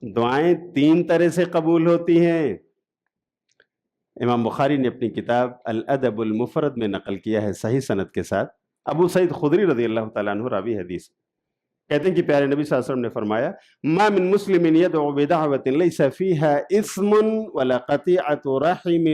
دعائیں 3 طرح سے قبول ہوتی ہیں۔ امام بخاری نے اپنی کتاب الادب المفرد میں نقل کیا ہے صحیح سند کے ساتھ، ابو سعید خدری رضی اللہ تعالیٰ عنہ راوی حدیث کہتے ہیں کہ پیارے نبی صلی اللہ علیہ وسلم نے فرمایا ما من مسلم يدعو بدعوة ليس فيها اسم ولا قطيعة رحم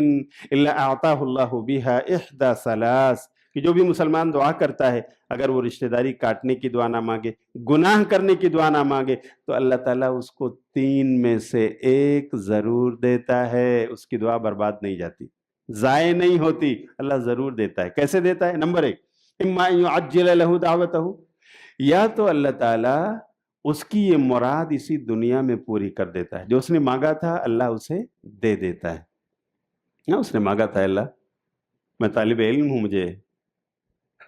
الا اعطاه الله بها احدى ثلاث، کہ جو بھی مسلمان دعا کرتا ہے اگر وہ رشتہ داری کاٹنے کی دعا نہ مانگے، گناہ کرنے کی دعا نہ مانگے، تو اللہ تعالیٰ اس کو 3 میں سے ایک ضرور دیتا ہے، اس کی دعا برباد نہیں جاتی، ضائع نہیں ہوتی، اللہ ضرور دیتا ہے۔ کیسے دیتا ہے؟ نمبر 1 اما ان يعجل له دعوته، یا تو اللہ تعالیٰ اس کی یہ مراد اسی دنیا میں پوری کر دیتا ہے، جو اس نے مانگا تھا اللہ اسے دے دیتا ہے۔ اس نے مانگا تھا اللہ میں طالب علم ہوں، مجھے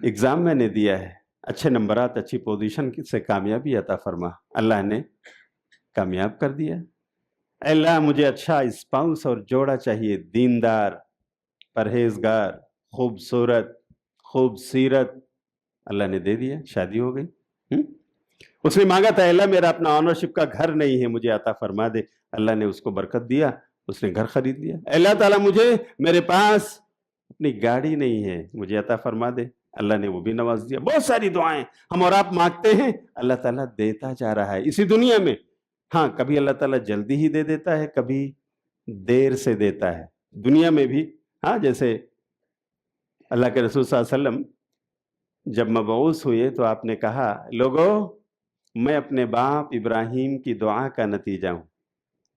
اگزام میں نے دیا ہے، اچھے نمبرات اچھی پوزیشن سے کامیابی عطا فرما، اللہ نے کامیاب کر دیا۔ اللہ مجھے اچھا اسپاؤس اور جوڑا چاہیے، دیندار، پرہیزگار، خوبصورت، خوب سیرت، اللہ نے دے دیا، شادی ہو گئی۔ اس نے مانگا تھا اللہ میرا اپنا آنرشپ کا گھر نہیں ہے، مجھے عطا فرما دے، اللہ نے اس کو برکت دیا، اس نے گھر خرید لیا۔ اللہ تعالیٰ میرے پاس اپنی گاڑی نہیں ہے، مجھے عطا فرما دے، اللہ نے وہ بھی نواز دیا۔ بہت ساری دعائیں ہم اور آپ مانگتے ہیں، اللہ تعالیٰ دیتا جا رہا ہے اسی دنیا میں۔ ہاں کبھی اللہ تعالیٰ جلدی ہی دے دیتا ہے، کبھی دیر سے دیتا ہے دنیا میں بھی۔ ہاں جیسے اللہ کے رسول صلی اللہ علیہ وسلم جب مبعوث ہوئے تو آپ نے کہا لوگو میں اپنے باپ ابراہیم کی دعا کا نتیجہ ہوں۔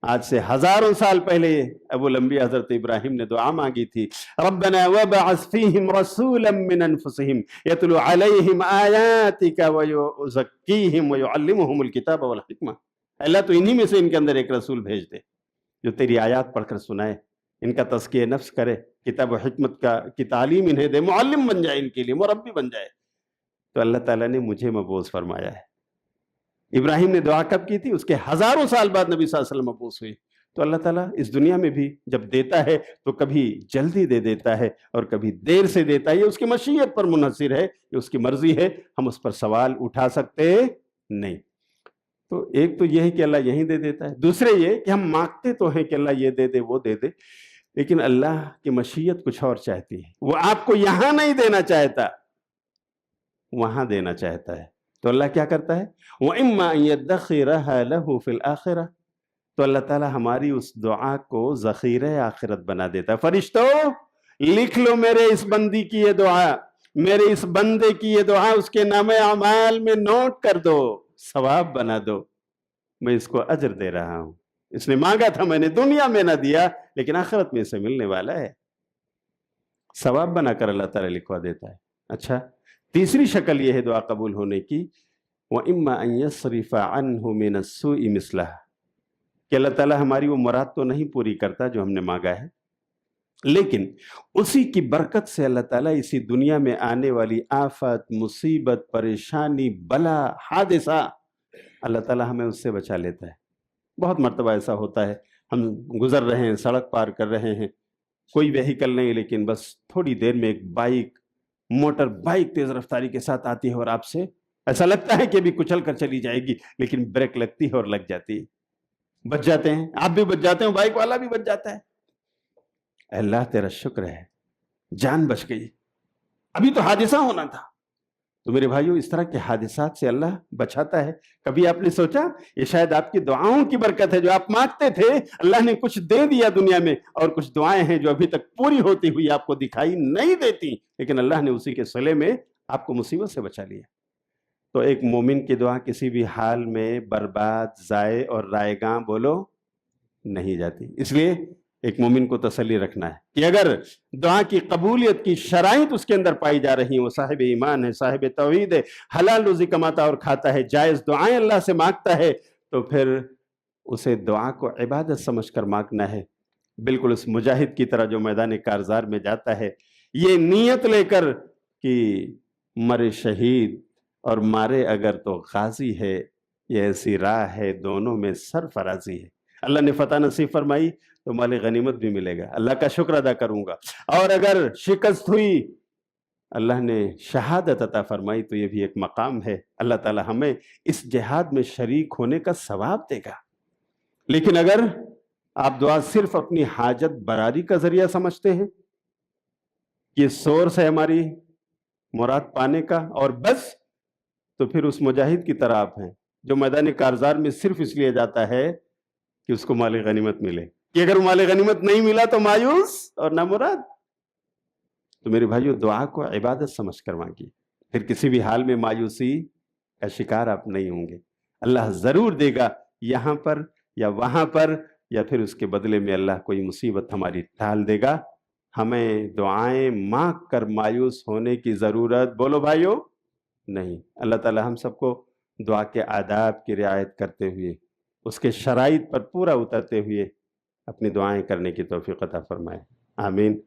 آج سے ہزاروں سال پہلے ابو الانبیاء حضرت ابراہیم نے دعا مانگی تھی، ربنا وابعث فیہم رسولا من انفسہم یتلو علیہم آیاتک ویزکیہم ویعلمہم الکتاب والحکمہ۔ اللہ تو انہی میں سے ان کے اندر ایک رسول بھیج دے جو تیری آیات پڑھ کر سنائے، ان کا تزکیہ نفس کرے، کتاب و حکمت کی تعلیم انہیں دے، معلم بن جائے، ان کے لیے مربی بن جائے۔ تو اللہ تعالیٰ نے مجھے مبعوث فرمایا ہے۔ ابراہیم نے دعا کب کی تھی؟ اس کے ہزاروں سال بعد نبی صلی اللہ علیہ وسلم مبعوث ہوئے۔ تو اللہ تعالیٰ اس دنیا میں بھی جب دیتا ہے تو کبھی جلدی دے دیتا ہے اور کبھی دیر سے دیتا ہے، یہ اس کی مشیت پر منحصر ہے، یہ اس کی مرضی ہے، ہم اس پر سوال اٹھا سکتے نہیں۔ تو ایک تو یہ ہے کہ اللہ یہیں دے دیتا ہے، دوسرے یہ کہ ہم مانگتے تو ہیں کہ اللہ یہ دے دے وہ دے دے، لیکن اللہ کی مشیت کچھ اور چاہتی ہے، وہ آپ کو یہاں نہیں دینا چاہتا، وہاں دینا چاہتا ہے۔ تو اللہ کیا کرتا ہے؟ وَإِمَّا أَن يَدَّخِرَهَا لَهُ فِي الْآخِرَةِ، تو اللہ تعالیٰ ہماری اس دعا کو ذخیرہ آخرت بنا دیتا ہے۔ فرشتو لکھ لو میرے اس بندی کی یہ دعا، میرے اس بندے کی یہ دعا اس کے نام اعمال میں نوٹ کر دو، ثواب بنا دو، میں اس کو اجر دے رہا ہوں۔ اس نے مانگا تھا، میں نے دنیا میں نہ دیا، لیکن آخرت میں اسے ملنے والا ہے، ثواب بنا کر اللہ تعالیٰ لکھوا دیتا ہے۔ اچھا، تیسری شکل یہ ہے دعا قبول ہونے کی، وَإِمَّا أَن يَصْرِفَ عَنْهُ مِنَ السُّوءِ مِثْلَهُ، کہ اللہ تعالیٰ ہماری وہ مراد تو نہیں پوری کرتا جو ہم نے مانگا ہے، لیکن اسی کی برکت سے اللہ تعالیٰ اسی دنیا میں آنے والی آفت، مصیبت، پریشانی، بلا، حادثہ، اللہ تعالیٰ ہمیں اس سے بچا لیتا ہے۔ بہت مرتبہ ایسا ہوتا ہے، ہم گزر رہے ہیں، سڑک پار کر رہے ہیں، کوئی وہیکل نہیں، لیکن بس تھوڑی دیر میں ایک بائک، موٹر بائک تیز رفتاری کے ساتھ آتی ہے اور آپ سے ایسا لگتا ہے کہ ابھی کچل کر چلی جائے گی، لیکن بریک لگتی ہے اور لگ جاتی ہے، بچ جاتے ہیں، آپ بھی بچ جاتے ہیں، بائک والا بھی بچ جاتا ہے۔ اللہ تیرا شکر ہے، جان بچ گئی، ابھی تو حادثہ ہونا تھا۔ تو میرے بھائیو، اس طرح کے حادثات سے اللہ بچاتا ہے۔ کبھی آپ نے سوچا یہ شاید آپ کی دعاؤں کی برکت ہے، جو آپ مانگتے تھے اللہ نے کچھ دے دیا دنیا میں، اور کچھ دعائیں ہیں جو ابھی تک پوری ہوتی ہوئی آپ کو دکھائی نہیں دیتی، لیکن اللہ نے اسی کے صلے میں آپ کو مصیبت سے بچا لیا۔ تو ایک مومن کی دعا کسی بھی حال میں برباد، ضائع اور رائے گاں بولو نہیں جاتی۔ اس لیے ایک مومن کو تسلی رکھنا ہے کہ اگر دعا کی قبولیت کی شرائط اس کے اندر پائی جا رہی ہیں، وہ صاحب ایمان ہے، صاحب توحید ہے، حلال روزی کماتا اور کھاتا ہے، جائز دعائیں اللہ سے مانگتا ہے، تو پھر اسے دعا کو عبادت سمجھ کر مانگنا ہے، بالکل اس مجاہد کی طرح جو میدان کارزار میں جاتا ہے، یہ نیت لے کر کہ مرے شہید اور مارے اگر تو غازی ہے، یہ ایسی راہ ہے دونوں میں سرفرازی ہے۔ اللہ نے فتح نصیب فرمائی تو مال غنیمت بھی ملے گا، اللہ کا شکر ادا کروں گا، اور اگر شکست ہوئی، اللہ نے شہادت عطا فرمائی، تو یہ بھی ایک مقام ہے، اللہ تعالی ہمیں اس جہاد میں شریک ہونے کا ثواب دے گا۔ لیکن اگر آپ دعا صرف اپنی حاجت براری کا ذریعہ سمجھتے ہیں، یہ سورس ہے ہماری مراد پانے کا اور بس، تو پھر اس مجاہد کی طرح آپ ہیں جو میدان کارزار میں صرف اس لیے جاتا ہے کہ اس کو مال غنیمت ملے، کہ اگر مال غنیمت نہیں ملا تو مایوس اور نامراد۔ تو میرے بھائیو، دعا کو عبادت سمجھ کر مانگیے، پھر کسی بھی حال میں مایوسی کا شکار آپ نہیں ہوں گے۔ اللہ ضرور دے گا، یہاں پر یا وہاں پر، یا پھر اس کے بدلے میں اللہ کوئی مصیبت ہماری ٹال دے گا۔ ہمیں دعائیں مانگ کر مایوس ہونے کی ضرورت، بولو بھائیو، نہیں۔ اللہ تعالی ہم سب کو دعا کے آداب کی رعایت کرتے ہوئے، اس کے شرائط پر پورا اترتے ہوئے اپنی دعائیں کرنے کی توفیق عطا فرمائے، آمین۔